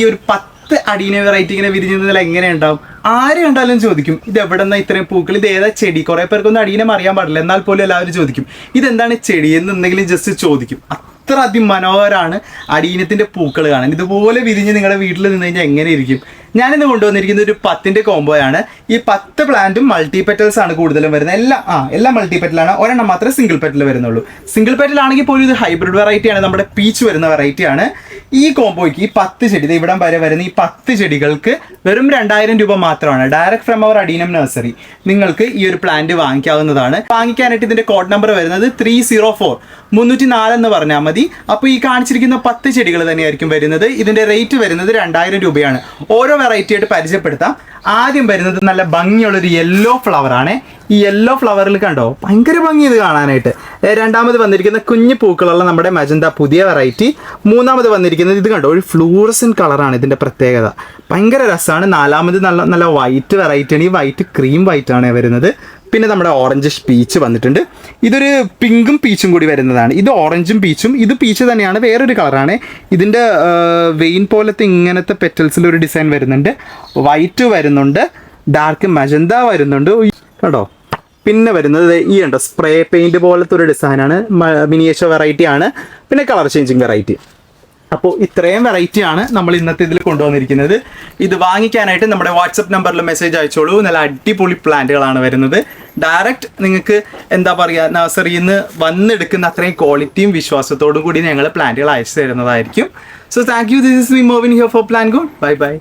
ഈ ഒരു 10 അടീന വെറൈറ്റി ഇങ്ങനെ വിരിഞ്ഞതിൽ എങ്ങനെ ഉണ്ടാവും? ആര് കണ്ടാലും ചോദിക്കും ഇത് എവിടെ നിന്നാ ഇത്രയും പൂക്കൾ, ഇത് ഏതാ ചെടി? കുറെ പേർക്കൊന്നും അടീനം അറിയാൻ പാടില്ല, എന്നാൽ പോലും എല്ലാവരും ചോദിക്കും ഇതെന്താണ് ചെടി എന്നെന്തെങ്കിലും ജസ്റ്റ് ചോദിക്കും. അത്ര അതിമനോഹരമാണ് അടീനത്തിന്റെ പൂക്കൾ കാണാൻ. ഇതുപോലെ വിരിഞ്ഞ് നിങ്ങളുടെ വീട്ടിൽ നിന്ന് കഴിഞ്ഞാൽ എങ്ങനെ ഇരിക്കും? ഞാനിന്ന് കൊണ്ടുവന്നിരിക്കുന്ന ഒരു 10ന്റെ കോംബോയാണ്. ഈ 10 പ്ലാന്റും മൾട്ടി പെറ്റൽസ് ആണ് കൂടുതലും വരുന്നത്. എല്ലാം മൾട്ടി പെറ്റലാണ്, ഒരെണ്ണം മാത്രമേ സിംഗിൾ പെറ്റൽ വരുന്നുള്ളൂ. സിംഗിൾ പെറ്റൽ ആണെങ്കിൽ പോലും ഇത് ഹൈബ്രിഡ് വെറൈറ്റി ആണ്, നമ്മുടെ പീച്ച് വരുന്ന വെറൈറ്റിയാണ്. ഈ കോംബോയ്ക്ക് ഈ 10 ചെടി, ഇവിടം വരെ വരുന്ന ഈ 10 ചെടികൾക്ക് വെറും 2000 രൂപ മാത്രമാണ്. ഡയറക്റ്റ് ഫ്രം അവർ അഡീനം നഴ്സറി നിങ്ങൾക്ക് ഈ ഒരു പ്ലാന്റ് വാങ്ങിക്കാവുന്നതാണ്. വാങ്ങിക്കാനായിട്ട് ഇതിന്റെ കോഡ് നമ്പർ വരുന്നത് 304 304 എന്ന് പറഞ്ഞാൽ മതി. അപ്പോൾ ഈ കാണിച്ചിരിക്കുന്ന 10 ചെടികൾ തന്നെയായിരിക്കും വരുന്നത്. ഇതിന്റെ റേറ്റ് വരുന്നത് 2000 രൂപയാണ്. ഓരോ വെറൈറ്റി ആയിട്ട് പരിചയപ്പെടുത്താം. ആദ്യം വരുന്നത് നല്ല ഭംഗിയുള്ളൊരു യെല്ലോ ഫ്ലവർ ആണ്. ഈ യെല്ലോ ഫ്ലവറിൽ കണ്ടോ ഭയങ്കര ഭംഗി ഇത് കാണാനായിട്ട്. രണ്ടാമത് വന്നിരിക്കുന്ന കുഞ്ഞു പൂക്കളുള്ള നമ്മുടെ മജന്ത പുതിയ വെറൈറ്റി. മൂന്നാമത് വന്നിരിക്കുന്നത് ഇത് കണ്ടോ, ഒരു ഫ്ലൂറസൻ കളറാണ് ഇതിന്റെ പ്രത്യേകത, ഭയങ്കര രസമാണ്. നാലാമത് നല്ല വൈറ്റ് വെറൈറ്റി ആണ്. ഈ വൈറ്റ് ക്രീം വൈറ്റ് ആണ് വരുന്നത്. പിന്നെ നമ്മുടെ ഓറഞ്ച് പീച്ച് വന്നിട്ടുണ്ട്. ഇതൊരു പിങ്കും പീച്ചും കൂടി വരുന്നതാണ്. ഇത് ഓറഞ്ചും പീച്ചും, ഇത് പീച്ച് തന്നെയാണ്, വേറൊരു കളറാണ്. ഇതിൻ്റെ വെയിൻ പോലത്തെ ഇങ്ങനത്തെ പെറ്റൽസിൽ ഒരു ഡിസൈൻ വരുന്നുണ്ട്. വൈറ്റ് വരുന്നുണ്ട്, ഡാർക്ക് മജന്ത വരുന്നുണ്ട് കേട്ടോ. പിന്നെ വരുന്നത് ഈ ഉണ്ടോ സ്പ്രേ പെയിൻറ് പോലത്തെ ഒരു ഡിസൈനാണ്, മിനിയേച്ചർ വെറൈറ്റി ആണ്. പിന്നെ കളർ ചേഞ്ചിങ് വെറൈറ്റി. അപ്പോൾ ഇത്രയും വെറൈറ്റിയാണ് നമ്മൾ ഇന്നത്തെ ഇതിൽ കൊണ്ടുവന്നിരിക്കുന്നത്. ഇത് വാങ്ങിക്കാനായിട്ട് നമ്മുടെ വാട്സപ്പ് നമ്പറിൽ മെസ്സേജ് അയച്ചോളൂ. നല്ല അടിപൊളി പ്ലാന്റുകളാണ് വരുന്നത്. ഡയറക്റ്റ് നിങ്ങൾക്ക് എന്താ പറയുക, നഴ്സറിയിൽ നിന്ന് വന്നെടുക്കുന്ന അത്രയും ക്വാളിറ്റിയും വിശ്വാസത്തോടും കൂടി ഞങ്ങൾ പ്ലാന്റുകൾ അയച്ചു തരുന്നതായിരിക്കും. So thank you. This is me Movin here for plan God. Bye by.